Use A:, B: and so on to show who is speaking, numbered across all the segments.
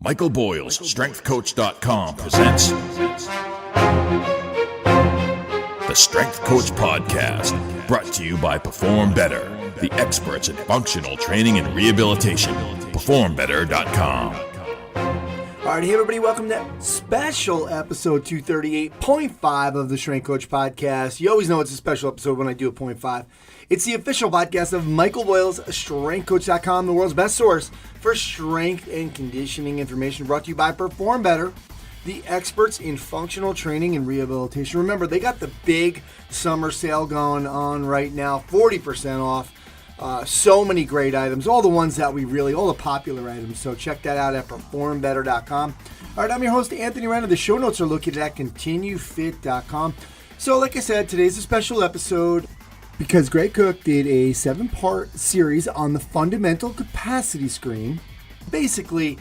A: Michael Boyle's StrengthCoach.com presents the Strength Coach Podcast, brought to you by Perform Better, the experts in functional training and rehabilitation. PerformBetter.com.
B: All right, hey everybody, welcome to special episode 238.5 of the Strength Coach Podcast. You always know it's a special episode when I do a 0.5. It's the official podcast of Michael Boyle's StrengthCoach.com, the world's best source for strength and conditioning information, brought to you by Perform Better, the experts in functional training and rehabilitation. Remember, they got the big summer sale going on right now, 40% off. So many great items, all the ones that all the popular items. So check that out at performbetter.com. All right, I'm your host, Anthony Renner. The show notes are located at continuefit.com. So like I said, today's a special episode because Greg Cook did a 7-part series on the fundamental capacity screen. Basically,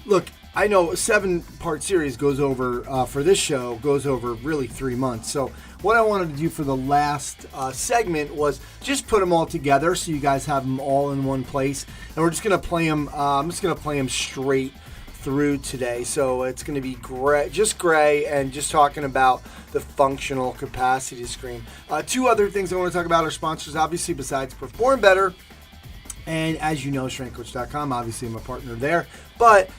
B: look, I know a 7-part series goes over, for this show, goes over really 3 months. So what I wanted to do for the last segment was just put them all together so you guys have them all in one place. And we're just going to play them, I'm just going to play them straight through today. So it's going to be gray and just talking about the functional capacity screen. 2 other things I want to talk about are sponsors, obviously, besides Perform Better. And as you know, StrengthCoach.com, obviously I'm a partner there. But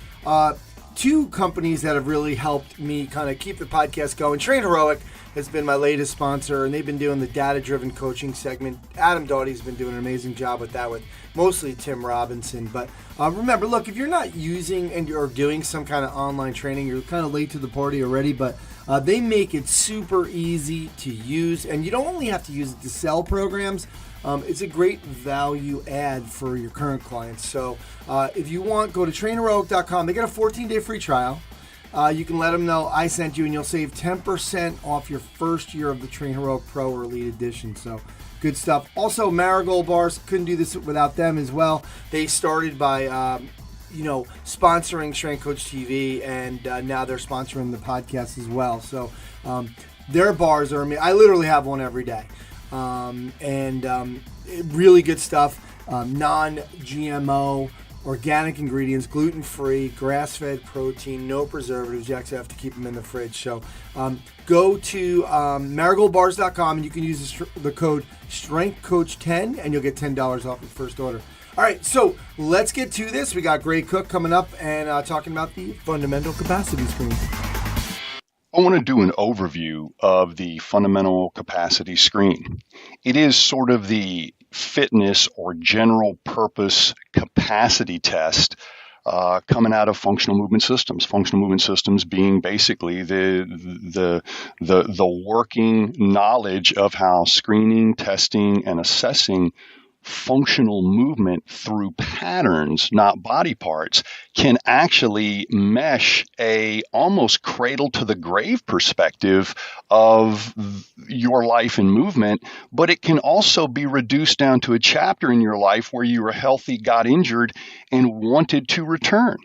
B: 2 companies that have really helped me kind of keep the podcast going. Train Heroic has been my latest sponsor, and they've been doing the data-driven coaching segment. Adam Doughty's been doing an amazing job with that, with mostly Tim Robinson. But remember, look, if you're not using and you're doing some kind of online training, you're kind of late to the party already, but they make it super easy to use, and you don't only have to use it to sell programs. It's a great value add for your current clients. So if you want, go to trainheroic.com. They got a 14-day free trial. You can let them know I sent you, and you'll save 10% off your first year of the Train Heroic Pro or Elite Edition. So good stuff. Also, Marigold Bars, couldn't do this without them as well. They started by sponsoring Strength Coach TV, and now they're sponsoring the podcast as well. So their bars are amazing. I literally have one every day. Really good stuff, non-GMO, organic ingredients, gluten-free, grass-fed protein, no preservatives. You actually have to keep them in the fridge. So go to marigoldbars.com, and you can use the code StrengthCoach10, and you'll get $10 off your first order. All right, so let's get to this. We got Greg Cook coming up and talking about the fundamental capacity screen.
C: I want to do an overview of the fundamental capacity screen. It is sort of the fitness or general purpose capacity test coming out of functional movement systems. Functional movement systems being basically the working knowledge of how screening, testing, and assessing functional movement through patterns, not body parts, can actually mesh a almost cradle to the grave perspective of your life and movement, but it can also be reduced down to a chapter in your life where you were healthy, got injured, and wanted to return.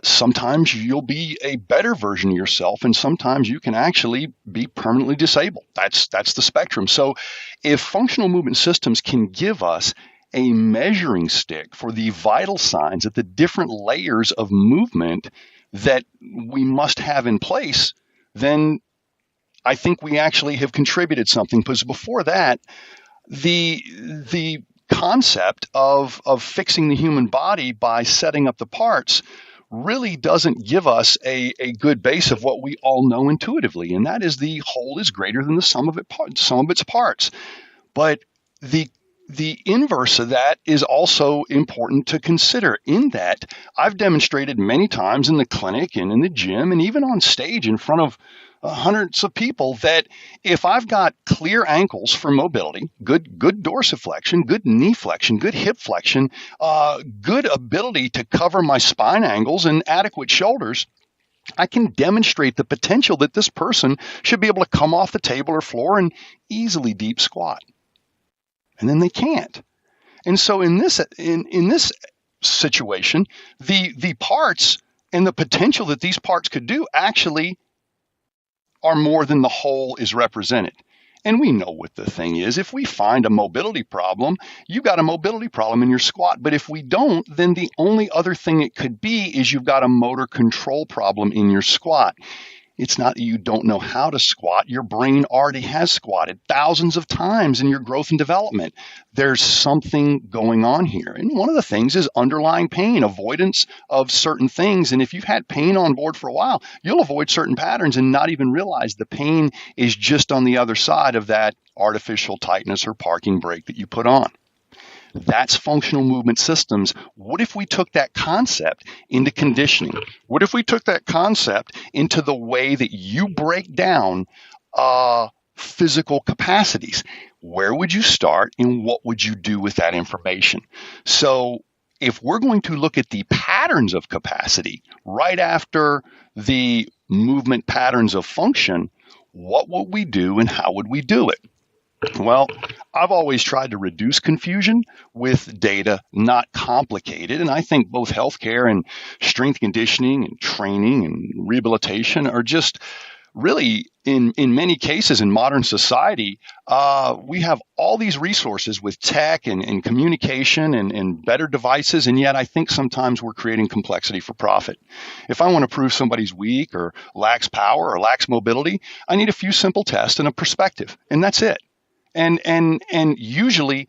C: Sometimes you'll be a better version of yourself, and sometimes you can actually be permanently disabled. That's the spectrum. So if functional movement systems can give us a measuring stick for the vital signs at the different layers of movement that we must have in place, then I think we actually have contributed something. Because before that, the concept of fixing the human body by setting up the parts really doesn't give us a good base of what we all know intuitively, and that is the whole is greater than the sum of its parts. But the inverse of that is also important to consider, in that I've demonstrated many times in the clinic and in the gym and even on stage in front of hundreds of people that if I've got clear ankles for mobility, good dorsiflexion, good knee flexion, good hip flexion, good ability to cover my spine angles and adequate shoulders, I can demonstrate the potential that this person should be able to come off the table or floor and easily deep squat. And then they can't. And so in this situation, the parts and the potential that these parts could do actually are more than the whole is represented. And we know what the thing is. If we find a mobility problem, you got a mobility problem in your squat. But if we don't, then the only other thing it could be is you've got a motor control problem in your squat. It's not that you don't know how to squat. Your brain already has squatted thousands of times in your growth and development. There's something going on here. And one of the things is underlying pain, avoidance of certain things. And if you've had pain on board for a while, you'll avoid certain patterns and not even realize the pain is just on the other side of that artificial tightness or parking brake that you put on. That's functional movement systems. What if we took that concept into conditioning? What if we took that concept into the way that you break down physical capacities? Where would you start and what would you do with that information? So if we're going to look at the patterns of capacity right after the movement patterns of function, what would we do and how would we do it? Well, I've always tried to reduce confusion with data, not complicate it. And I think both healthcare and strength conditioning and training and rehabilitation are just really, in many cases in modern society, we have all these resources with tech and communication and better devices. And yet I think sometimes we're creating complexity for profit. If I want to prove somebody's weak or lacks power or lacks mobility, I need a few simple tests and a perspective. And that's it. And usually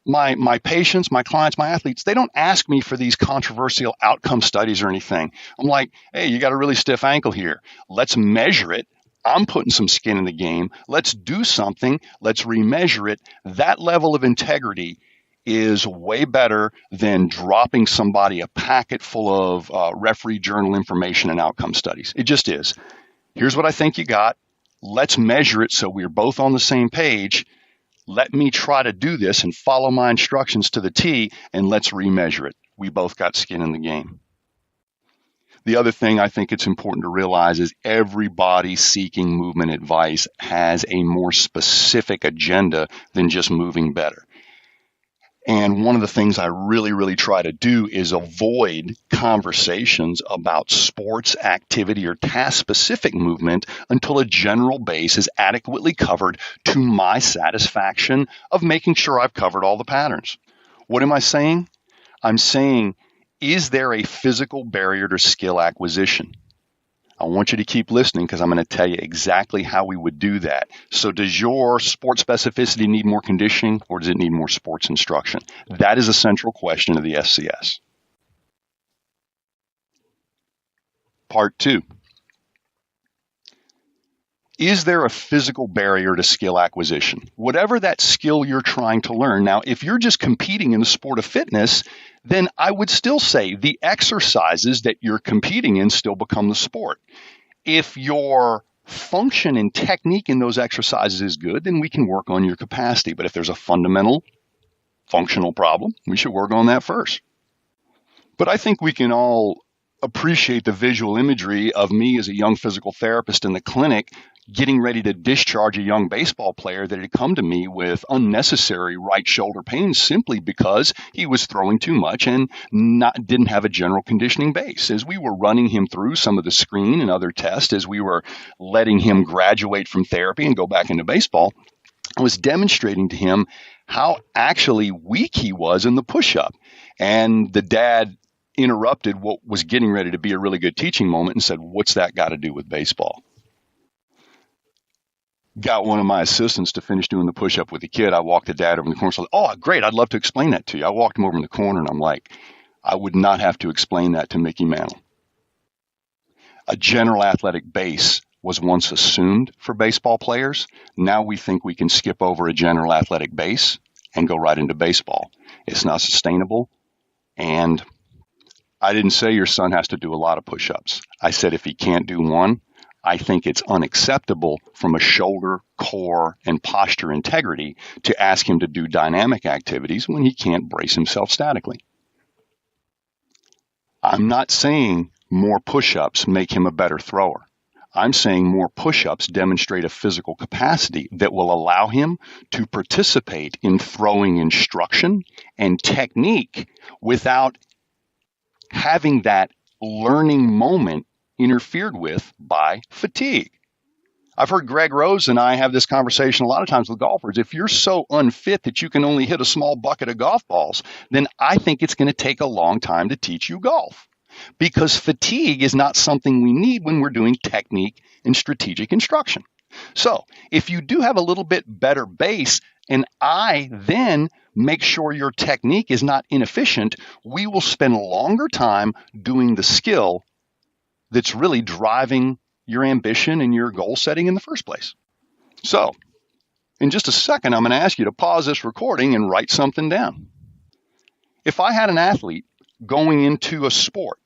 C: my patients, my clients, my athletes, they don't ask me for these controversial outcome studies or anything. I'm like, hey, you got a really stiff ankle here. Let's measure it. I'm putting some skin in the game. Let's do something. Let's remeasure it. That level of integrity is way better than dropping somebody a packet full of referee journal information and outcome studies. It just is. Here's what I think you got. Let's measure it so we're both on the same page. Let me try to do this and follow my instructions to the T, and let's remeasure it. We both got skin in the game. The other thing I think it's important to realize is everybody seeking movement advice has a more specific agenda than just moving better. And one of the things I really try to do is avoid conversations about sports, activity, or task-specific movement until a general base is adequately covered to my satisfaction of making sure I've covered all the patterns. What am I saying? I'm saying, is there a physical barrier to skill acquisition? I want you to keep listening because I'm going to tell you exactly how we would do that. So does your sport specificity need more conditioning or does it need more sports instruction? That is a central question of the SCS. Part 2. Is there a physical barrier to skill acquisition? Whatever that skill you're trying to learn. Now, if you're just competing in the sport of fitness, then I would still say the exercises that you're competing in still become the sport. If your function and technique in those exercises is good, then we can work on your capacity. But if there's a fundamental functional problem, we should work on that first. But I think we can all appreciate the visual imagery of me as a young physical therapist in the clinic getting ready to discharge a young baseball player that had come to me with unnecessary right shoulder pain simply because he was throwing too much and didn't have a general conditioning base. As we were running him through some of the screen and other tests, as we were letting him graduate from therapy and go back into baseball, I was demonstrating to him how actually weak he was in the push-up. And the dad interrupted what was getting ready to be a really good teaching moment and said, "What's that got to do with baseball?" Got one of my assistants to finish doing the push-up with the kid. I walked the dad over in the corner and said, "Oh, great, I'd love to explain that to you." I walked him over in the corner and I'm like, I would not have to explain that to Mickey Mantle. A general athletic base was once assumed for baseball players. Now we think we can skip over a general athletic base and go right into baseball. It's not sustainable. And I didn't say your son has to do a lot of push-ups. I said if he can't do one, I think it's unacceptable from a shoulder, core, and posture integrity to ask him to do dynamic activities when he can't brace himself statically. I'm not saying more push-ups make him a better thrower. I'm saying more push-ups demonstrate a physical capacity that will allow him to participate in throwing instruction and technique without having that learning moment interfered with by fatigue. I've heard Greg Rose and I have this conversation a lot of times with golfers. If you're so unfit that you can only hit a small bucket of golf balls, then I think it's going to take a long time to teach you golf, because fatigue is not something we need when we're doing technique and strategic instruction. So if you do have a little bit better base, and I then make sure your technique is not inefficient, we will spend a longer time doing the skill that's really driving your ambition and your goal setting in the first place. So in just a second, I'm going to ask you to pause this recording and write something down. If I had an athlete going into a sport,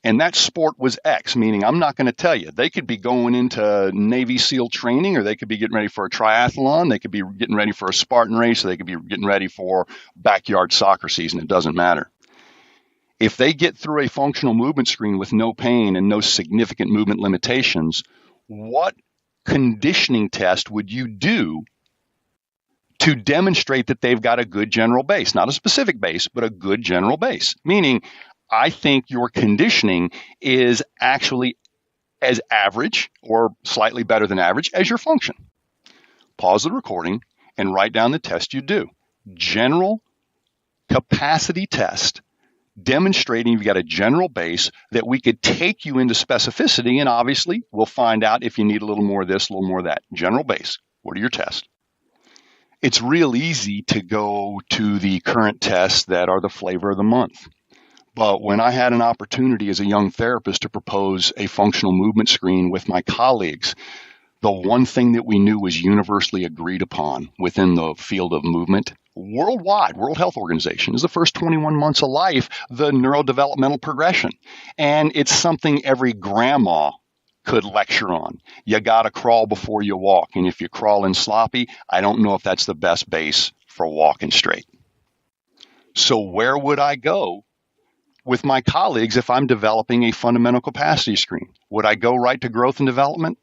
C: and that sport was X, meaning I'm not going to tell you. They could be going into Navy SEAL training, or they could be getting ready for a triathlon. They could be getting ready for a Spartan race, or they could be getting ready for backyard soccer season. It doesn't matter. If they get through a functional movement screen with no pain and no significant movement limitations, what conditioning test would you do to demonstrate that they've got a good general base? Not a specific base, but a good general base. Meaning, I think your conditioning is actually as average or slightly better than average as your function. Pause the recording and write down the test you do. General capacity test, demonstrating you've got a general base that we could take you into specificity, and obviously we'll find out if you need a little more of this, a little more of that. General base. What are your tests? It's real easy to go to the current tests that are the flavor of the month. But when I had an opportunity as a young therapist to propose a functional movement screen with my colleagues, the one thing that we knew was universally agreed upon within the field of movement worldwide, World Health Organization, is the first 21 months of life, the neurodevelopmental progression. And it's something every grandma could lecture on. You got to crawl before you walk. And if you crawl in sloppy, I don't know if that's the best base for walking straight. So where would I go with my colleagues if I'm developing a fundamental capacity screen? Would I go right to growth and development?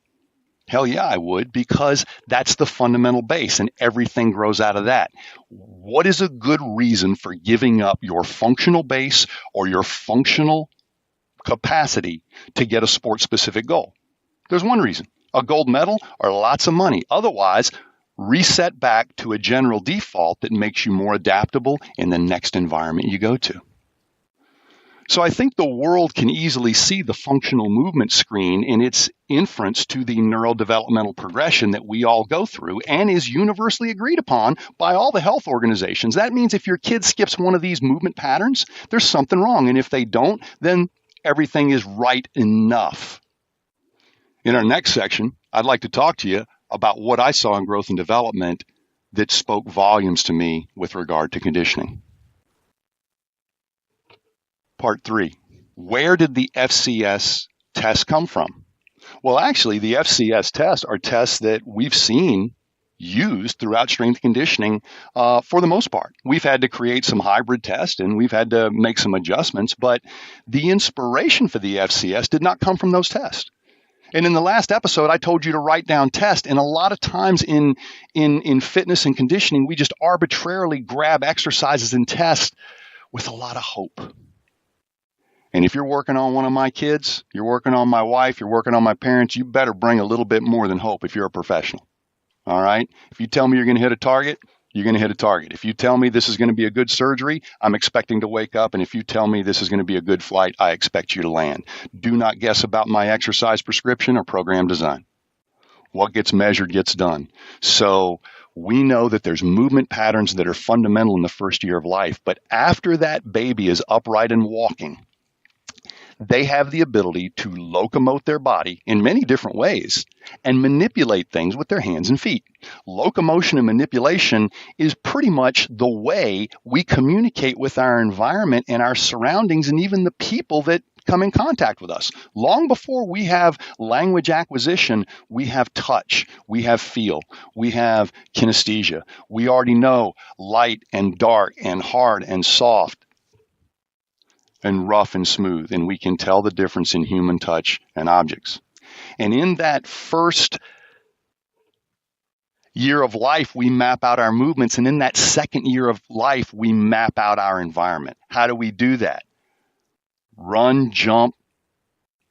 C: Hell yeah, I would, because that's the fundamental base and everything grows out of that. What is a good reason for giving up your functional base or your functional capacity to get a sport-specific goal? There's one reason: a gold medal or lots of money. Otherwise, reset back to a general default that makes you more adaptable in the next environment you go to. So I think the world can easily see the functional movement screen in its inference to the neurodevelopmental progression that we all go through and is universally agreed upon by all the health organizations. That means if your kid skips one of these movement patterns, there's something wrong. And if they don't, then everything is right enough. In our next section, I'd like to talk to you about what I saw in growth and development that spoke volumes to me with regard to conditioning. Part 3, where did the FCS tests come from? Well, actually, the FCS tests are tests that we've seen used throughout strength conditioning for the most part. We've had to create some hybrid tests and we've had to make some adjustments, but the inspiration for the FCS did not come from those tests. And in the last episode, I told you to write down tests, and a lot of times in fitness and conditioning, we just arbitrarily grab exercises and tests with a lot of hope. And if you're working on one of my kids, you're working on my wife, you're working on my parents, you better bring a little bit more than hope if you're a professional. All right? If you tell me you're going to hit a target, you're going to hit a target. If you tell me this is going to be a good surgery, I'm expecting to wake up. And if you tell me this is going to be a good flight, I expect you to land. Do not guess about my exercise prescription or program design. What gets measured gets done. So we know that there's movement patterns that are fundamental in the first year of life. But after that baby is upright and walking, they have the ability to locomote their body in many different ways and manipulate things with their hands and feet. Locomotion and manipulation is pretty much the way we communicate with our environment and our surroundings and even the people that come in contact with us. Long before we have language acquisition, we have touch, we have feel, we have kinesthesia. We already know light and dark and hard and soft and rough and smooth, and we can tell the difference in human touch and objects. And in that first year of life, we map out our movements, and in that second year of life, we map out our environment. How do we do that? Run, jump,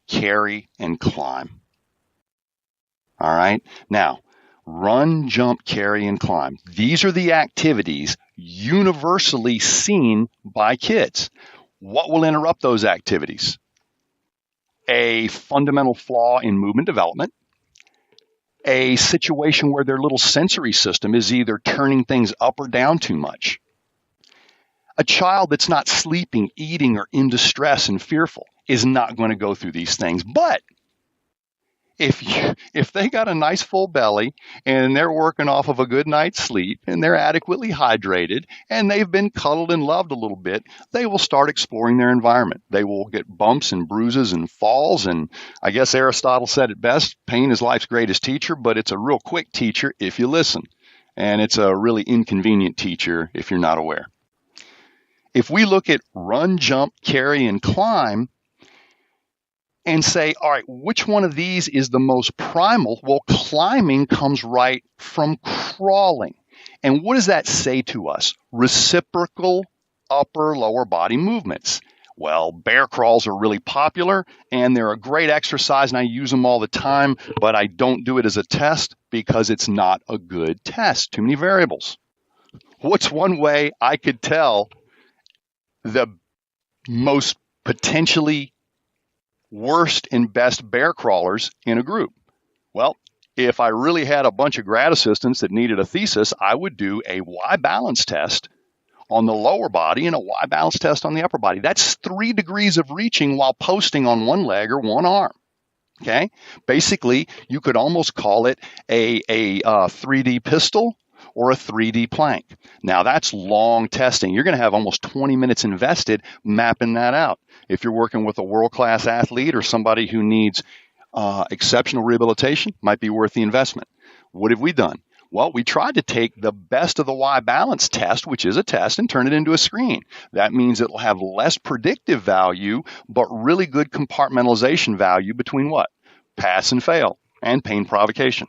C: carry, and climb. All right. Now, run, jump, carry, and climb. These are the activities universally seen by kids. What will interrupt those activities? A fundamental flaw in movement development, a situation where their little sensory system is either turning things up or down too much, a child that's not sleeping, eating, or in distress and fearful is not going to go through these things. But if they got a nice full belly and they're working off of a good night's sleep and they're adequately hydrated and they've been cuddled and loved a little bit, they will start exploring their environment. They will get bumps and bruises and falls. And I guess Aristotle said it best, pain is life's greatest teacher, but it's a real quick teacher if you listen. And it's a really inconvenient teacher if you're not aware. If we look at run, jump, carry, and climb, and say, all right, which one of these is the most primal? Well, climbing comes right from crawling. And what does that say to us? Reciprocal upper, lower body movements. Well, bear crawls are really popular, and they're a great exercise, and I use them all the time, but I don't do it as a test because it's not a good test. Too many variables. What's one way I could tell the most potentially worst and best bear crawlers in a group? Well, if I really had a bunch of grad assistants that needed a thesis, I would do a Y balance test on the lower body and a Y balance test on the upper body. That's 3 degrees of reaching while posting on one leg or one arm. Okay? Basically, you could almost call it a 3D pistol or a 3D plank. Now, that's long testing. You're going to have almost 20 minutes invested mapping that out. If you're working with a world-class athlete or somebody who needs exceptional rehabilitation, might be worth the investment. What have we done? Well, we tried to take the best of the Y balance test, which is a test, and turn it into a screen. That means it'll have less predictive value, but really good compartmentalization value between what? Pass and fail, and pain provocation.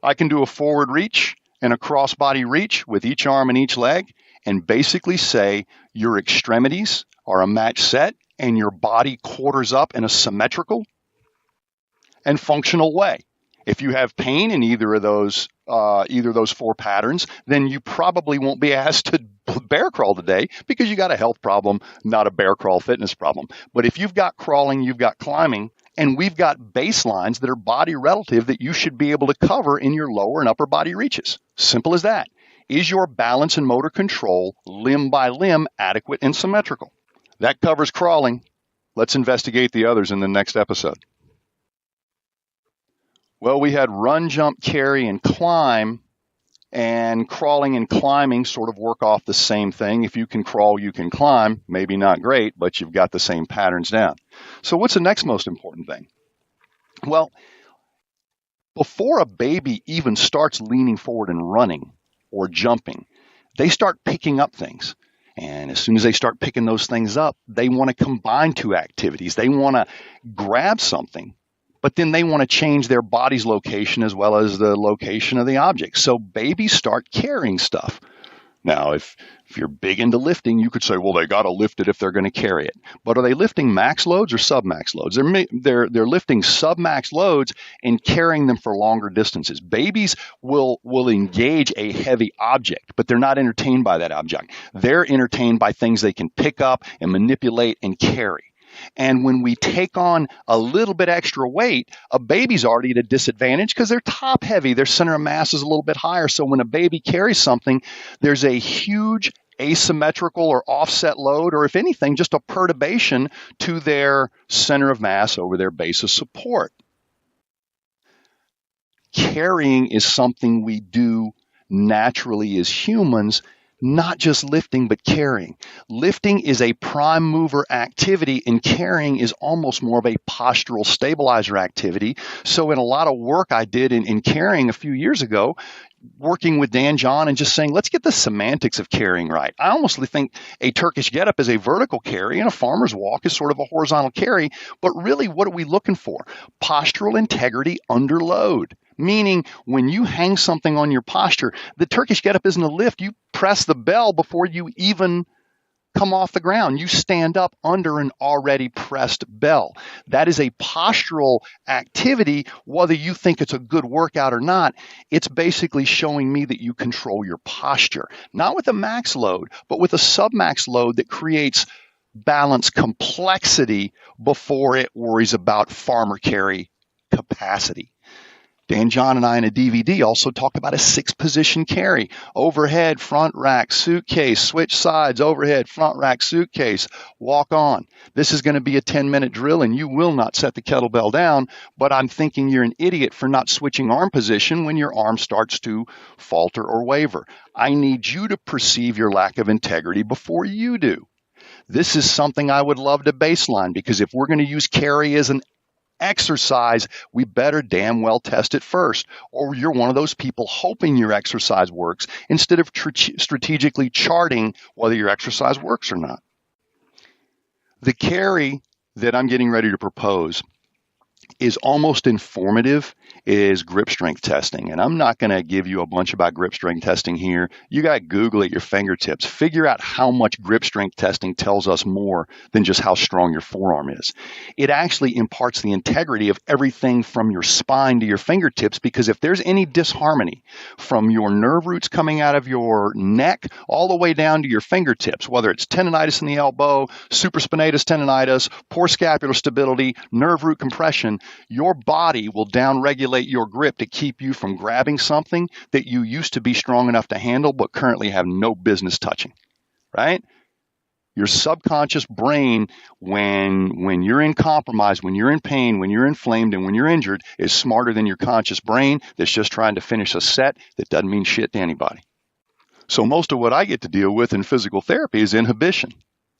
C: I can do a forward reach and a cross-body reach with each arm and each leg, and basically say your extremities are a match set and your body quarters up in a symmetrical and functional way. If you have pain in either of those 4 patterns, then you probably won't be asked to bear crawl today because you got a health problem, not a bear crawl fitness problem. But if you've got crawling, you've got climbing, and we've got baselines that are body relative that you should be able to cover in your lower and upper body reaches. Simple as that. Is your balance and motor control limb by limb adequate and symmetrical? That covers crawling. Let's investigate the others in the next episode. Well, we had run, jump, carry, and climb, and crawling and climbing sort of work off the same thing. If you can crawl, you can climb. Maybe not great, but you've got the same patterns down. So what's the next most important thing? Well, before a baby even starts leaning forward and running or jumping, they start picking up things. And as soon as they start picking those things up, they want to combine 2 activities. They want to grab something, but then they want to change their body's location as well as the location of the object. So babies start carrying stuff. Now, if you're big into lifting, you could say, well, they got to lift it if they're going to carry it. But are they lifting max loads or sub-max loads? They're lifting sub-max loads and carrying them for longer distances. Babies will engage a heavy object, but they're not entertained by that object. They're entertained by things they can pick up and manipulate and carry. And when we take on a little bit extra weight, a baby's already at a disadvantage because they're top heavy. Their center of mass is a little bit higher. So when a baby carries something, there's a huge asymmetrical or offset load, or if anything, just a perturbation to their center of mass over their base of support. Carrying is something we do naturally as humans, not just lifting, but carrying. Lifting is a prime mover activity, and carrying is almost more of a postural stabilizer activity. So in a lot of work I did in carrying a few years ago, working with Dan John and just saying, let's get the semantics of carrying right. I almost think a Turkish get-up is a vertical carry and a farmer's walk is sort of a horizontal carry. But really, what are we looking for? Postural integrity under load. Meaning, when you hang something on your posture, the Turkish get-up isn't a lift. You press the bell before you even come off the ground. You stand up under an already pressed bell. That is a postural activity, whether you think it's a good workout or not. It's basically showing me that you control your posture, not with a max load, but with a submax load that creates balance complexity before it worries about farmer carry capacity. Dan John and I in a DVD also talk about a 6-position carry. Overhead, front rack, suitcase, switch sides, overhead, front rack, suitcase, walk on. This is going to be a 10-minute drill, and you will not set the kettlebell down, but I'm thinking you're an idiot for not switching arm position when your arm starts to falter or waver. I need you to perceive your lack of integrity before you do. This is something I would love to baseline, because if we're going to use carry as an exercise, we better damn well test it first, or you're one of those people hoping your exercise works instead of strategically charting whether your exercise works or not. The carry that I'm getting ready to propose is almost informative, is grip strength testing. And I'm not going to give you a bunch about grip strength testing here. You got to Google at your fingertips. Figure out how much grip strength testing tells us more than just how strong your forearm is. It actually imparts the integrity of everything from your spine to your fingertips, because if there's any disharmony from your nerve roots coming out of your neck all the way down to your fingertips, whether it's tendonitis in the elbow, supraspinatus tendonitis, poor scapular stability, nerve root compression, your body will downregulate your grip to keep you from grabbing something that you used to be strong enough to handle but currently have no business touching, right? Your subconscious brain, when you're in compromise, when you're in pain, when you're inflamed, and when you're injured, is smarter than your conscious brain that's just trying to finish a set that doesn't mean shit to anybody. So most of what I get to deal with in physical therapy is inhibition.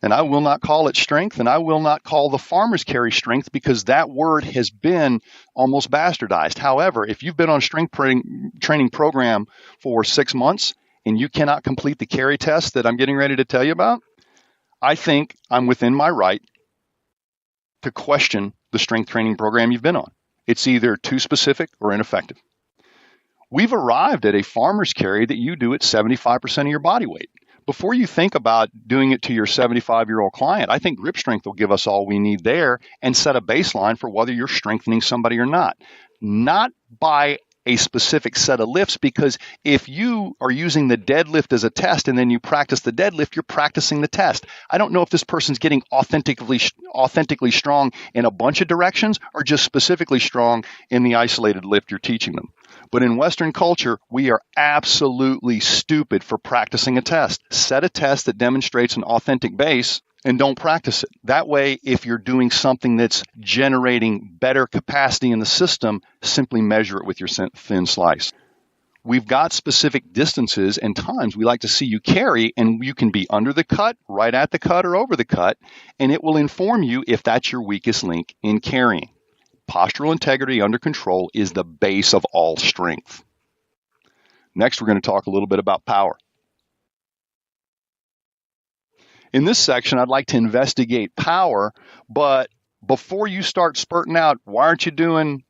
C: And I will not call it strength, and I will not call the farmer's carry strength, because that word has been almost bastardized. However, if you've been on a strength training program for 6 months and you cannot complete the carry test that I'm getting ready to tell you about, I think I'm within my right to question the strength training program you've been on. It's either too specific or ineffective. We've arrived at a farmer's carry that you do at 75% of your body weight. Before you think about doing it to your 75-year-old client, I think grip strength will give us all we need there and set a baseline for whether you're strengthening somebody or not. Not by a specific set of lifts, because if you are using the deadlift as a test and then you practice the deadlift, you're practicing the test. I don't know if this person's getting authentically strong in a bunch of directions or just specifically strong in the isolated lift you're teaching them. But in Western culture, we are absolutely stupid for practicing a test. Set a test that demonstrates an authentic base and don't practice it. That way, if you're doing something that's generating better capacity in the system, simply measure it with your thin slice. We've got specific distances and times we like to see you carry, and you can be under the cut, right at the cut, or over the cut, and it will inform you if that's your weakest link in carrying. Postural integrity under control is the base of all strength. Next, we're going to talk a little bit about power. In this section, I'd like to investigate power, but before you start spurting out, why aren't you doing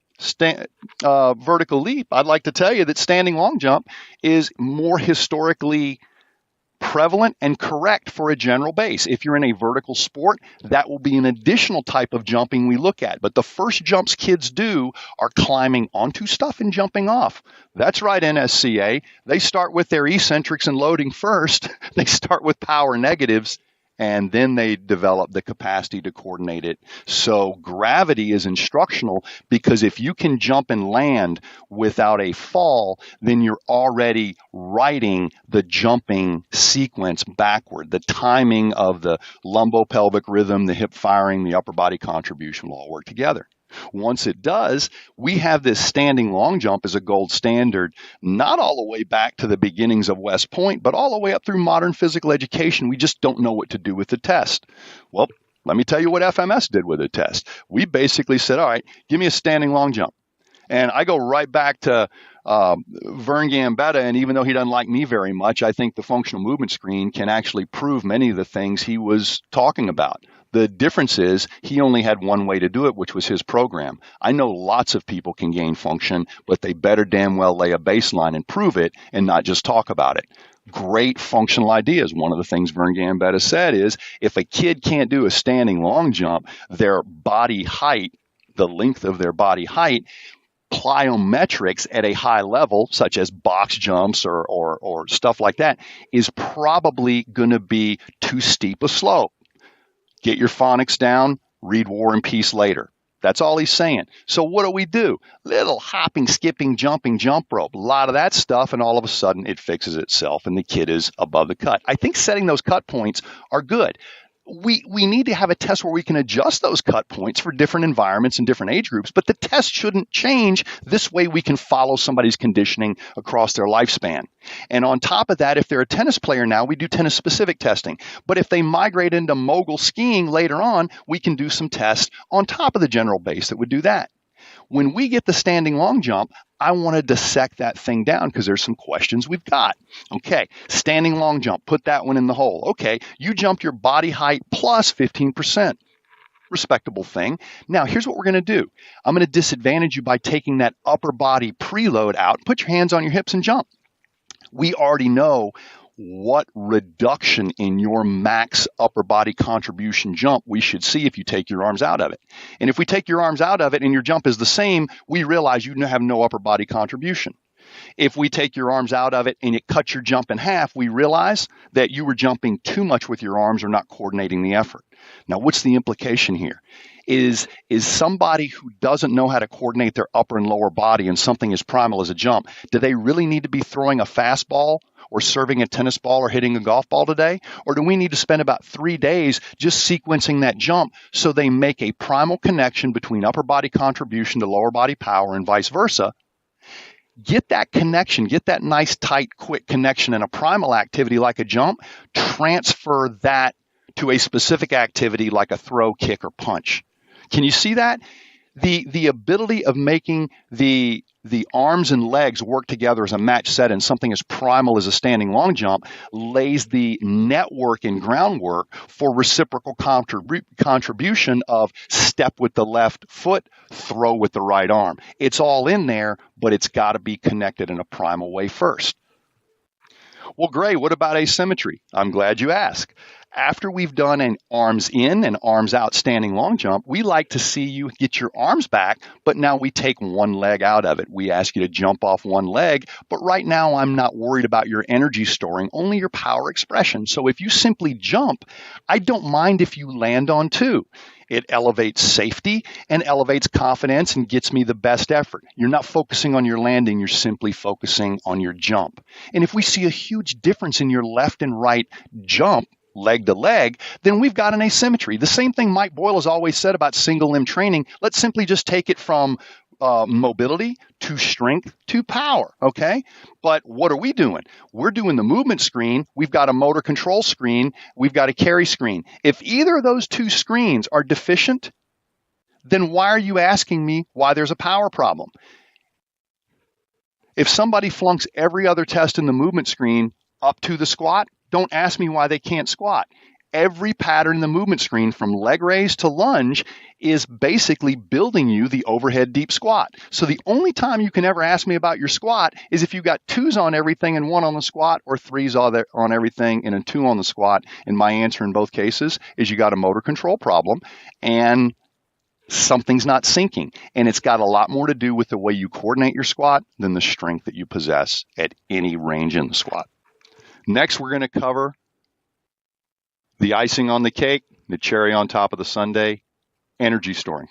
C: vertical leap? I'd like to tell you that standing long jump is more historically prevalent and correct for a general base. If you're in a vertical sport, that will be an additional type of jumping we look at. But the first jumps kids do are climbing onto stuff and jumping off. That's right, NSCA. They start with their eccentrics and loading first. They start with power negatives, and then they develop the capacity to coordinate it. So gravity is instructional, because if you can jump and land without a fall, then you're already writing the jumping sequence backward. The timing of the lumbopelvic rhythm, the hip firing, the upper body contribution will all work together. Once it does, we have this standing long jump as a gold standard, not all the way back to the beginnings of West Point, but all the way up through modern physical education. We just don't know what to do with the test. Well, let me tell you what FMS did with the test. We basically said, all right, give me a standing long jump. And I go right back to Vern Gambetta, and even though he doesn't like me very much, I think the functional movement screen can actually prove many of the things he was talking about. The difference is he only had one way to do it, which was his program. I know lots of people can gain function, but they better damn well lay a baseline and prove it and not just talk about it. Great functional ideas. One of the things Vern Gambetta said is if a kid can't do a standing long jump, their body height, the length of their body height, plyometrics at a high level, such as box jumps or stuff like that, is probably going to be too steep a slope. Get your phonics down, read War and Peace later. That's all he's saying. So what do? Little hopping, skipping, jumping, jump rope. A lot of that stuff, and all of a sudden it fixes itself and the kid is above the cut. I think setting those cut points are good. We need to have a test where we can adjust those cut points for different environments and different age groups, but the test shouldn't change. This way we can follow somebody's conditioning across their lifespan. And on top of that, if they're a tennis player now, we do tennis-specific testing. But if they migrate into mogul skiing later on, we can do some tests on top of the general base that would do that. When we get the standing long jump, I want to dissect that thing down because there's some questions we've got. Okay, standing long jump, put that one in the hole. Okay, you jumped your body height plus 15%. Respectable thing. Now, here's what we're going to do. I'm going to disadvantage you by taking that upper body preload out. Put your hands on your hips and jump. We already know what reduction in your max upper body contribution jump we should see if you take your arms out of it. And if we take your arms out of it and your jump is the same, we realize you have no upper body contribution. If we take your arms out of it and it cuts your jump in half, we realize that you were jumping too much with your arms or not coordinating the effort. Now, what's the implication here? Is somebody who doesn't know how to coordinate their upper and lower body in something as primal as a jump, do they really need to be throwing a fastball or serving a tennis ball or hitting a golf ball today? Or do we need to spend about 3 days just sequencing that jump so they make a primal connection between upper body contribution to lower body power and vice versa? Get that connection, get that nice, tight, quick connection in a primal activity like a jump, transfer that to a specific activity like a throw, kick, or punch. Can you see that? The ability of making the arms and legs work together as a match set in something as primal as a standing long jump lays the network and groundwork for reciprocal contribution of step with the left foot, throw with the right arm. It's all in there, but it's got to be connected in a primal way first. Well, Gray, what about asymmetry? I'm glad you asked. After we've done an arms in and arms out standing long jump, we like to see you get your arms back, but now we take one leg out of it. We ask you to jump off one leg, but right now I'm not worried about your energy storing, only your power expression. So if you simply jump, I don't mind if you land on two. It elevates safety and elevates confidence and gets me the best effort. You're not focusing on your landing, you're simply focusing on your jump. And if we see a huge difference in your left and right jump, leg to leg, then we've got an asymmetry. The same thing Mike Boyle has always said about single limb training. Let's simply just take it from mobility to strength to power, okay? But what are we doing? We're doing the movement screen. We've got a motor control screen. We've got a carry screen. If either of those two screens are deficient, then why are you asking me why there's a power problem? If somebody flunks every other test in the movement screen up to the squat, don't ask me why they can't squat. Every pattern in the movement screen from leg raise to lunge is basically building you the overhead deep squat. So the only time you can ever ask me about your squat is if you got 2s on everything and 1 on the squat, or 3s on everything and a 2 on the squat. And my answer in both cases is you got a motor control problem and something's not syncing. And it's got a lot more to do with the way you coordinate your squat than the strength that you possess at any range in the squat. Next, we're going to cover the icing on the cake, the cherry on top of the sundae, energy storing.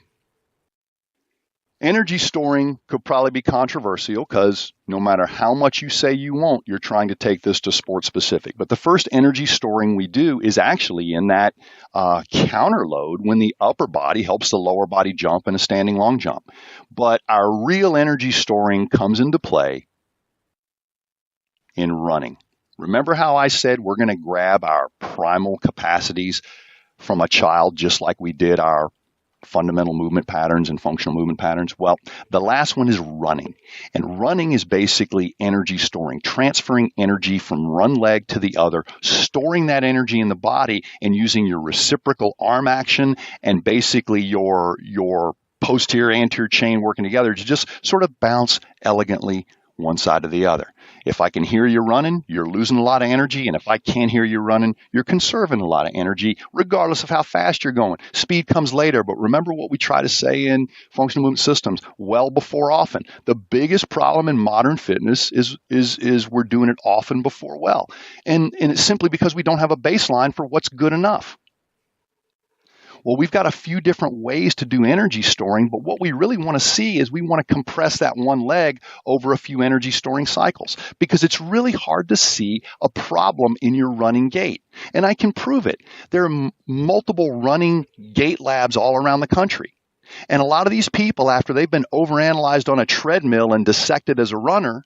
C: Energy storing could probably be controversial because no matter how much you say you won't, you're trying to take this to sport specific. But the first energy storing we do is actually in that counter load when the upper body helps the lower body jump in a standing long jump. But our real energy storing comes into play in running. Remember how I said we're going to grab our primal capacities from a child just like we did our fundamental movement patterns and functional movement patterns? Well, the last one is running. And running is basically energy storing, transferring energy from one leg to the other, storing that energy in the body and using your reciprocal arm action and basically your posterior anterior chain working together to just sort of bounce elegantly one side or the other. If I can hear you running, you're losing a lot of energy. And if I can't hear you running, you're conserving a lot of energy, regardless of how fast you're going. Speed comes later, but remember what we try to say in functional movement systems, well before often. The biggest problem in modern fitness is we're doing it often before well. And it's simply because we don't have a baseline for what's good enough. Well, we've got a few different ways to do energy storing, but what we really want to see is we want to compress that one leg over a few energy storing cycles, because it's really hard to see a problem in your running gait. And I can prove it. There are multiple running gait labs all around the country. And a lot of these people, after they've been overanalyzed on a treadmill and dissected as a runner,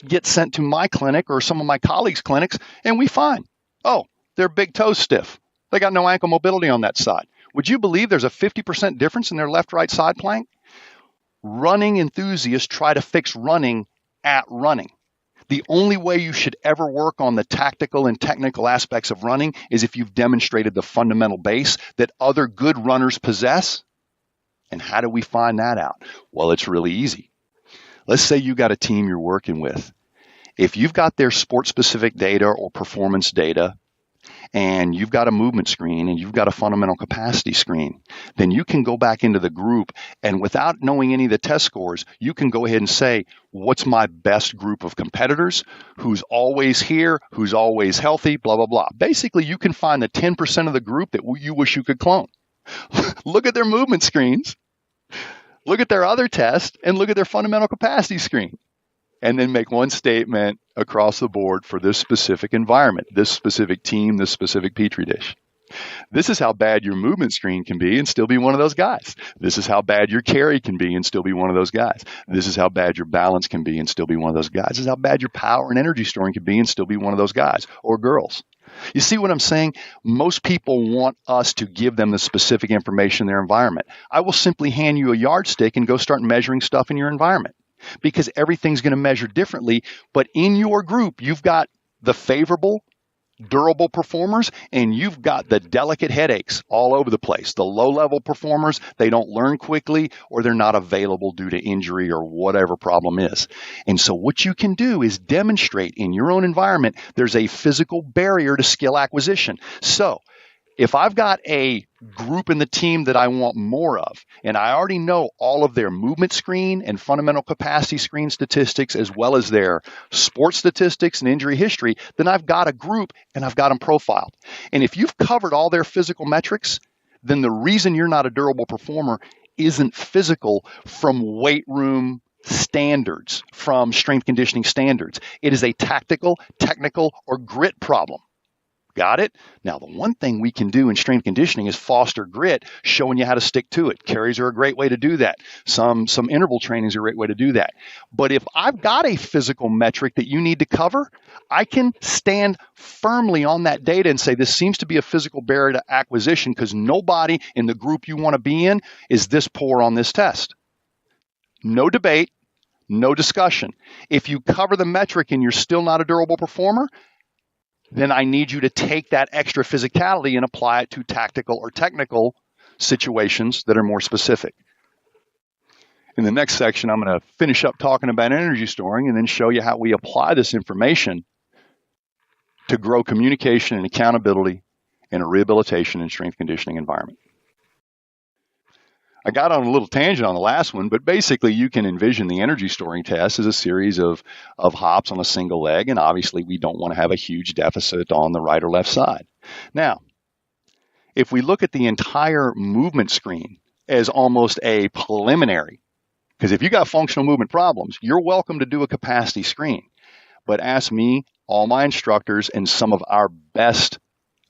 C: get sent to my clinic or some of my colleagues' clinics, and we find, oh, their big toes stiff. They got no ankle mobility on that side. Would you believe there's a 50% difference in their left-right side plank? Running enthusiasts try to fix running at running. The only way you should ever work on the tactical and technical aspects of running is if you've demonstrated the fundamental base that other good runners possess. And how do we find that out? Well, it's really easy. Let's say you got a team you're working with. If you've got their sport-specific data or performance data, and you've got a movement screen and you've got a fundamental capacity screen, then you can go back into the group, and without knowing any of the test scores, you can go ahead and say, what's my best group of competitors? Who's always here? Who's always healthy? Blah, blah, blah. Basically, you can find the 10% of the group that you wish you could clone. Look at their movement screens, look at their other tests, and look at their fundamental capacity screen. And then make one statement across the board for this specific environment, this specific team, this specific Petri dish. This is how bad your movement screen can be and still be one of those guys. This is how bad your carry can be and still be one of those guys. This is how bad your balance can be and still be one of those guys. This is how bad your power and energy storing can be and still be one of those guys or girls. You see what I'm saying? Most people want us to give them the specific information in their environment. I will simply hand you a yardstick and go start measuring stuff in your environment, because everything's going to measure differently. But in your group, you've got the favorable, durable performers, and you've got the delicate headaches all over the place. The low-level performers, they don't learn quickly, or they're not available due to injury or whatever problem is. And so what you can do is demonstrate in your own environment there's a physical barrier to skill acquisition. So if I've got a group in the team that I want more of, and I already know all of their movement screen and fundamental capacity screen statistics, as well as their sports statistics and injury history, then I've got a group and I've got them profiled. And if you've covered all their physical metrics, then the reason you're not a durable performer isn't physical from weight room standards, from strength conditioning standards. It is a tactical, technical, or grit problem. Got it? Now, the one thing we can do in strength conditioning is foster grit, showing you how to stick to it. Carries are a great way to do that. Some interval trainings are a great way to do that. But if I've got a physical metric that you need to cover, I can stand firmly on that data and say this seems to be a physical barrier to acquisition because nobody in the group you want to be in is this poor on this test. No debate, no discussion. If you cover the metric and you're still not a durable performer, then I need you to take that extra physicality and apply it to tactical or technical situations that are more specific. In the next section, I'm going to finish up talking about energy storing and then show you how we apply this information to grow communication and accountability in a rehabilitation and strength conditioning environment. I got on a little tangent on the last one, but basically you can envision the energy storing test as a series of hops on a single leg, and obviously we don't want to have a huge deficit on the right or left side. Now, if we look at the entire movement screen as almost a preliminary, because if you got functional movement problems, you're welcome to do a capacity screen. But ask me, all my instructors, and some of our best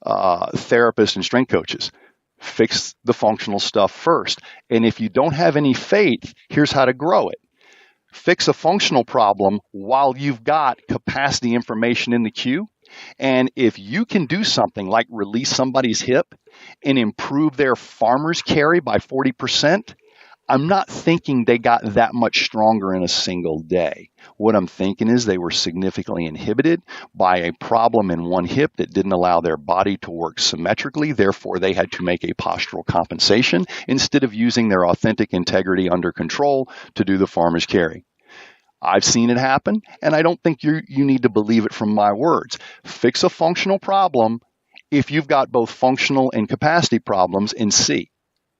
C: therapists and strength coaches, fix the functional stuff first. And if you don't have any faith, here's how to grow it. Fix a functional problem while you've got capacity information in the queue. And if you can do something like release somebody's hip and improve their farmer's carry by 40%, I'm not thinking they got that much stronger in a single day. What I'm thinking is they were significantly inhibited by a problem in one hip that didn't allow their body to work symmetrically. Therefore, they had to make a postural compensation instead of using their authentic integrity under control to do the farmer's carry. I've seen it happen, and I don't think you need to believe it from my words. Fix a functional problem if you've got both functional and capacity problems, and see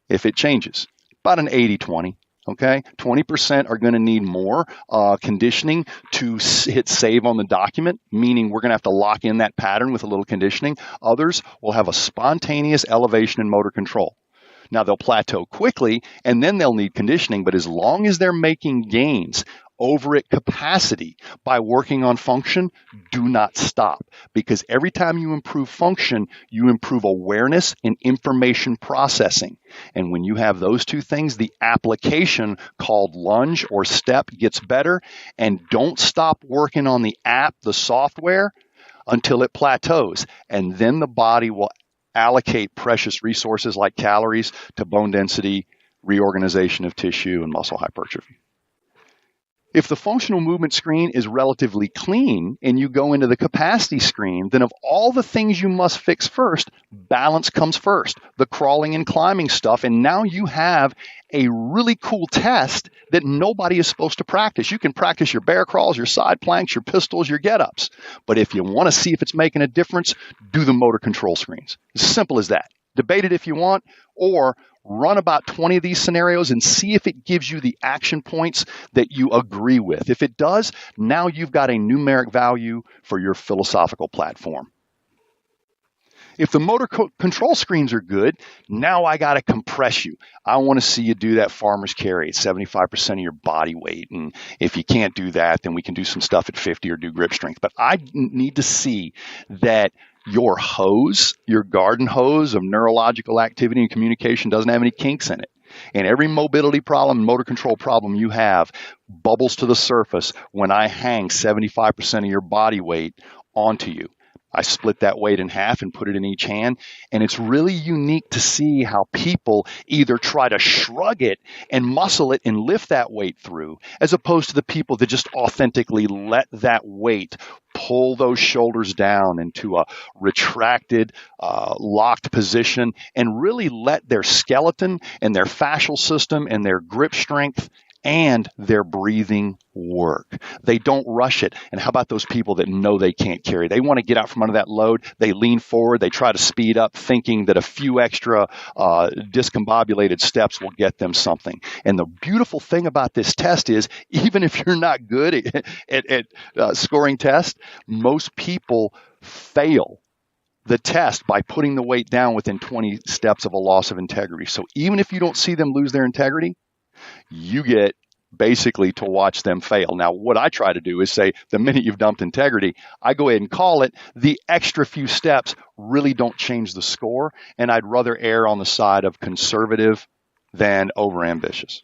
C: if it changes. About an 80-20. Okay, 20% are going to need more conditioning to hit save on the document, meaning we're going to have to lock in that pattern with a little conditioning. Others will have a spontaneous elevation in motor control. Now, they'll plateau quickly, and then they'll need conditioning, but as long as they're making gains over at capacity by working on function, do not stop. Because every time you improve function, you improve awareness and information processing. And when you have those two things, the application called lunge or step gets better. And don't stop working on the app, the software, until it plateaus. And then the body will allocate precious resources like calories to bone density, reorganization of tissue, and muscle hypertrophy. If the functional movement screen is relatively clean and you go into the capacity screen, then of all the things you must fix first, balance comes first, the crawling and climbing stuff, and now you have a really cool test that nobody is supposed to practice. You can practice your bear crawls, your side planks, your pistols, your get-ups. But if you want to see if it's making a difference, do the motor control screens. As simple as that. Debate it if you want, or run about 20 of these scenarios and see if it gives you the action points that you agree with. If it does, now you've got a numeric value for your philosophical platform. If the motor control screens are good, now I got to compress you. I want to see you do that farmer's carry at 75% of your body weight. And if you can't do that, then we can do some stuff at 50 or do grip strength. But I need to see that your hose, your garden hose of neurological activity and communication doesn't have any kinks in it. And every mobility problem, motor control problem you have bubbles to the surface when I hang 75% of your body weight onto you. I split that weight in half and put it in each hand. And it's really unique to see how people either try to shrug it and muscle it and lift that weight through, as opposed to the people that just authentically let that weight pull those shoulders down into a retracted, locked position and really let their skeleton and their fascial system and their grip strength and their breathing work. They don't rush it. And how about those people that know they can't carry? They want to get out from under that load. They lean forward. They try to speed up, thinking that a few extra discombobulated steps will get them something. And the beautiful thing about this test is, even if you're not good at scoring tests, most people fail the test by putting the weight down within 20 steps of a loss of integrity. So even if you don't see them lose their integrity, you get basically to watch them fail. Now, what I try to do is say, the minute you've dumped integrity, I go ahead and call it. The extra few steps really don't change the score, and I'd rather err on the side of conservative than overambitious.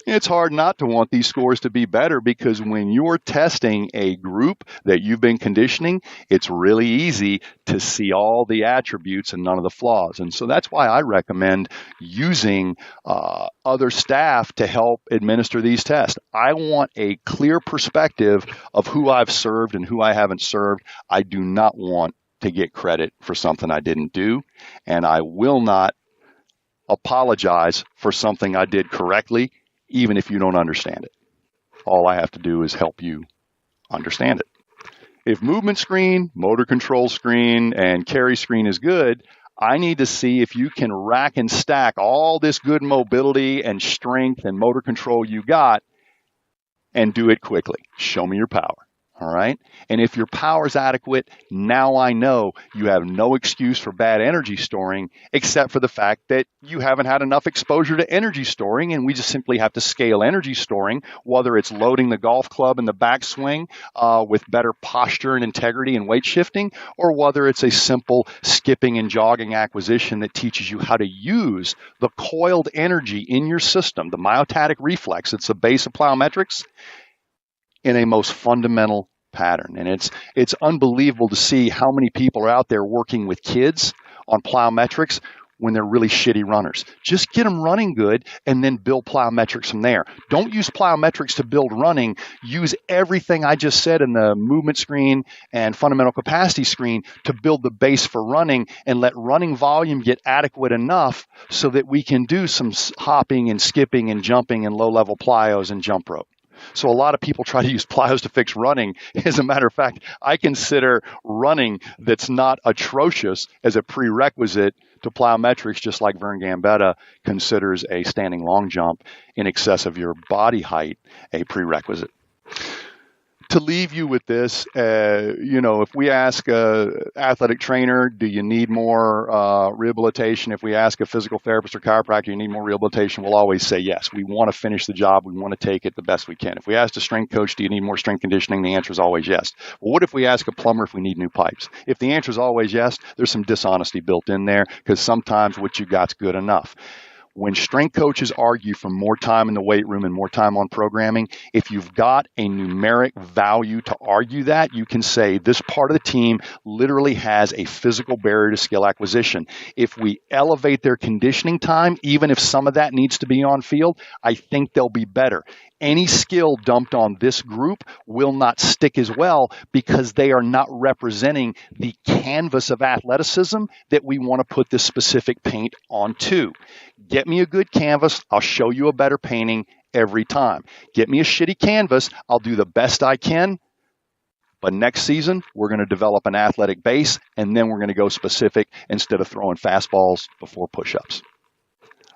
C: It's hard not to want these scores to be better, because when you're testing a group that you've been conditioning, it's really easy to see all the attributes and none of the flaws. And so that's why I recommend using other staff to help administer these tests. I want a clear perspective of who I've served and who I haven't served. I do not want to get credit for something I didn't do, and I will not apologize for something I did correctly, even if you don't understand it. All I have to do is help you understand it. If movement screen, motor control screen, and carry screen is good, I need to see if you can rack and stack all this good mobility and strength and motor control you got and do it quickly. Show me your power. All right. And if your power is adequate, now I know you have no excuse for bad energy storing, except for the fact that you haven't had enough exposure to energy storing. And we just simply have to scale energy storing, whether it's loading the golf club in the backswing with better posture and integrity and weight shifting, or whether it's a simple skipping and jogging acquisition that teaches you how to use the coiled energy in your system, the myotatic reflex. It's the base of plyometrics, in a most fundamental pattern. And it's unbelievable to see how many people are out there working with kids on plyometrics when they're really shitty runners. Just get them running good and then build plyometrics from there. Don't use plyometrics to build running. Use everything I just said in the movement screen and fundamental capacity screen to build the base for running, and let running volume get adequate enough so that we can do some hopping and skipping and jumping and low-level plyos and jump rope. So a lot of people try to use plyos to fix running. As a matter of fact, I consider running that's not atrocious as a prerequisite to plyometrics, just like Vern Gambetta considers a standing long jump in excess of your body height a prerequisite. To leave you with this, if we ask an athletic trainer, do you need more rehabilitation? If we ask a physical therapist or chiropractor, you need more rehabilitation, we'll always say yes. We want to finish the job. We want to take it the best we can. If we ask a strength coach, do you need more strength conditioning? The answer is always yes. Well, what if we ask a plumber if we need new pipes? If the answer is always yes, there's some dishonesty built in there because sometimes what you got's good enough. When strength coaches argue for more time in the weight room and more time on programming, if you've got a numeric value to argue that, you can say this part of the team literally has a physical barrier to skill acquisition. If we elevate their conditioning time, even if some of that needs to be on field, I think they'll be better. Any skill dumped on this group will not stick as well because they are not representing the canvas of athleticism that we want to put this specific paint onto. Get me a good canvas, I'll show you a better painting every time. Get me a shitty canvas, I'll do the best I can. But next season, we're going to develop an athletic base, and then we're going to go specific instead of throwing fastballs before push-ups.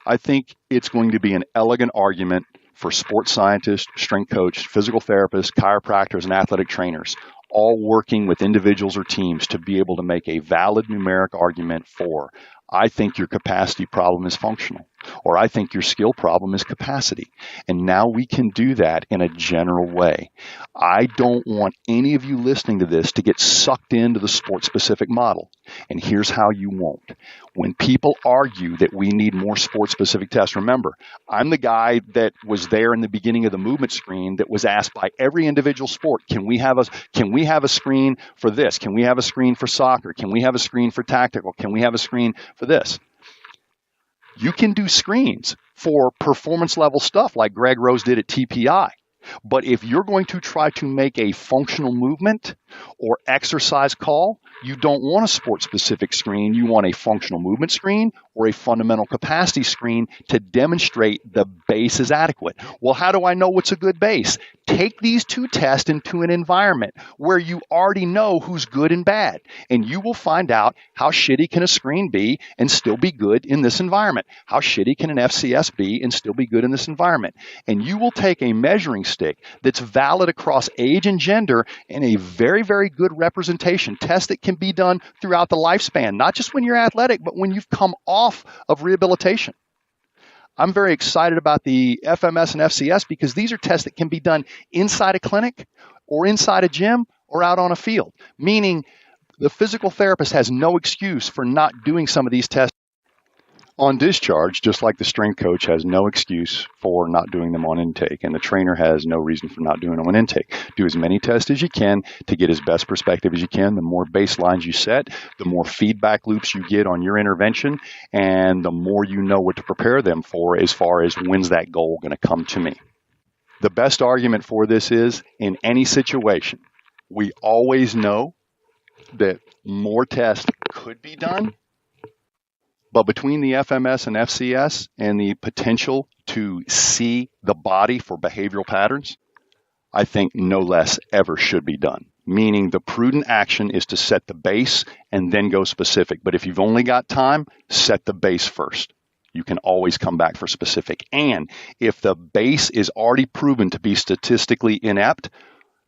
C: I think it's going to be an elegant argument for sports scientists, strength coaches, physical therapists, chiropractors, and athletic trainers, all working with individuals or teams to be able to make a valid numeric argument for, I think your capacity problem is functional, or I think your skill problem is capacity. And now we can do that in a general way. I don't want any of you listening to this to get sucked into the sport-specific model. And here's how you won't. When people argue that we need more sport-specific tests, remember, I'm the guy that was there in the beginning of the movement screen that was asked by every individual sport, can we have a screen for this? Can we have a screen for soccer? Can we have a screen for tactical? Can we have a screen for this? You can do screens for performance level stuff like Greg Rose did at TPI. But if you're going to try to make a functional movement or exercise call, you don't want a sport-specific screen. You want a functional movement screen or a fundamental capacity screen to demonstrate the base is adequate. Well, how do I know what's a good base? Take these two tests into an environment where you already know who's good and bad, and you will find out how shitty can a screen be and still be good in this environment. How shitty can an FCS be and still be good in this environment? And you will take a measuring stick that's valid across age and gender and a very, very good representation test that can be done throughout the lifespan, not just when you're athletic, but when you've come off of rehabilitation. I'm very excited about the FMS and FCS because these are tests that can be done inside a clinic or inside a gym or out on a field, meaning the physical therapist has no excuse for not doing some of these tests on discharge, just like the strength coach has no excuse for not doing them on intake, and the trainer has no reason for not doing them on intake. Do as many tests as you can to get as best perspective as you can. The more baselines you set, the more feedback loops you get on your intervention, and the more you know what to prepare them for as far as when's that goal going to come to me. The best argument for this is, in any situation, we always know that more tests could be done. But between the FMS and FCS and the potential to see the body for behavioral patterns, I think no less ever should be done. Meaning the prudent action is to set the base and then go specific. But if you've only got time, set the base first. You can always come back for specific. And if the base is already proven to be statistically inept,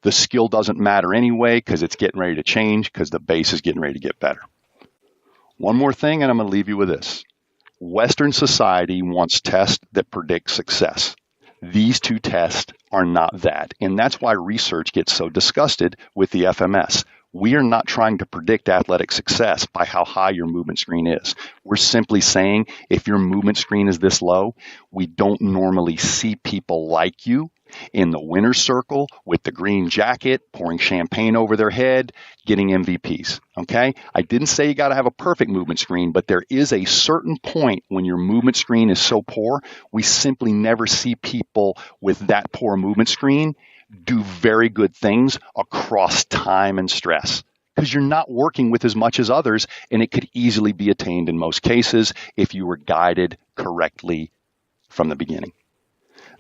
C: the skill doesn't matter anyway because it's getting ready to change because the base is getting ready to get better. One more thing, and I'm going to leave you with this. Western society wants tests that predict success. These two tests are not that, and that's why research gets so disgusted with the FMS. We are not trying to predict athletic success by how high your movement screen is. We're simply saying if your movement screen is this low, we don't normally see people like you in the winner's circle with the green jacket, pouring champagne over their head, getting MVPs, okay? I didn't say you got to have a perfect movement screen, but there is a certain point when your movement screen is so poor, we simply never see people with that poor movement screen do very good things across time and stress because you're not working with as much as others, and it could easily be attained in most cases if you were guided correctly from the beginning.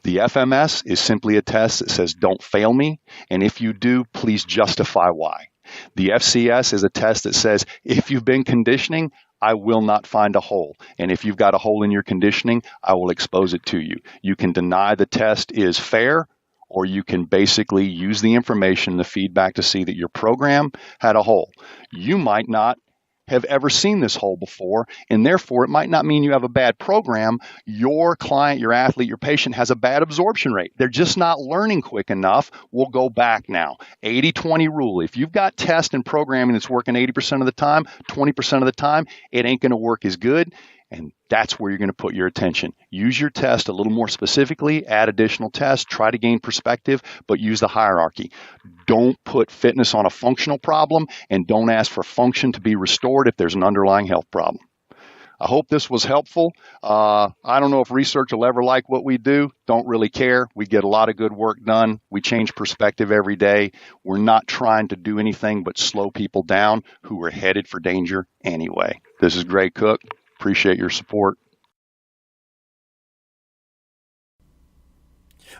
C: The FMS is simply a test that says, don't fail me, and if you do, please justify why. The FCS is a test that says, if you've been conditioning, I will not find a hole. And if you've got a hole in your conditioning, I will expose it to you. You can deny the test is fair, or you can basically use the information, the feedback to see that your program had a hole. You might not have ever seen this hole before, and therefore it might not mean you have a bad program. Your client, your athlete, your patient has a bad absorption rate. They're just not learning quick enough. We'll go back now. 80-20 rule. If you've got test and programming that's working 80% of the time, 20% of the time, it ain't going to work as good. And that's where you're going to put your attention. Use your test a little more specifically, add additional tests, try to gain perspective, but use the hierarchy. Don't put fitness on a functional problem, and don't ask for function to be restored if there's an underlying health problem. I hope this was helpful. I don't know if research will ever like what we do. Don't really care. We get a lot of good work done. We change perspective every day. We're not trying to do anything but slow people down who are headed for danger anyway. This is Greg Cook. Appreciate your support.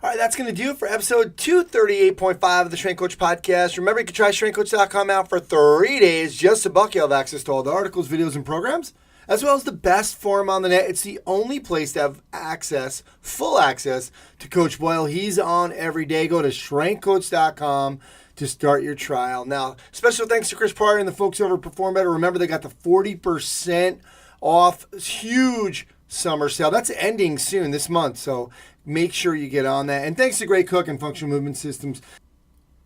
B: All right, that's going to do it for episode 238.5 of the Strength Coach Podcast. Remember, you can try strengthcoach.com out for 3 days. Just a buck, you'll have access to all the articles, videos, and programs, as well as the best forum on the net. It's the only place to have access, full access, to Coach Boyle. He's on every day. Go to strengthcoach.com to start your trial. Now, special thanks to Chris Pryor and the folks over at Perform Better. Remember, they got the 40% off huge summer sale. That's ending soon this month, so make sure you get on that. And thanks to Great Cook and Functional Movement Systems.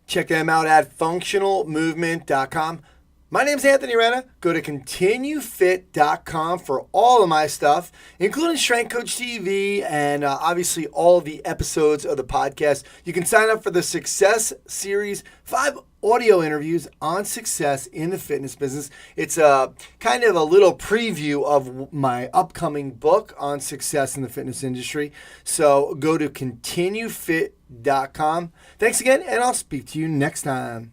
B: Check them out at functionalmovement.com. My name's Anthony Rena. Go to continuefit.com for all of my stuff, including Strength Coach TV and obviously all of the episodes of the podcast. You can sign up for the Success Series, 5 audio interviews on success in the fitness business. It's kind of a little preview of my upcoming book on success in the fitness industry. So go to continuefit.com. Thanks again, and I'll speak to you next time.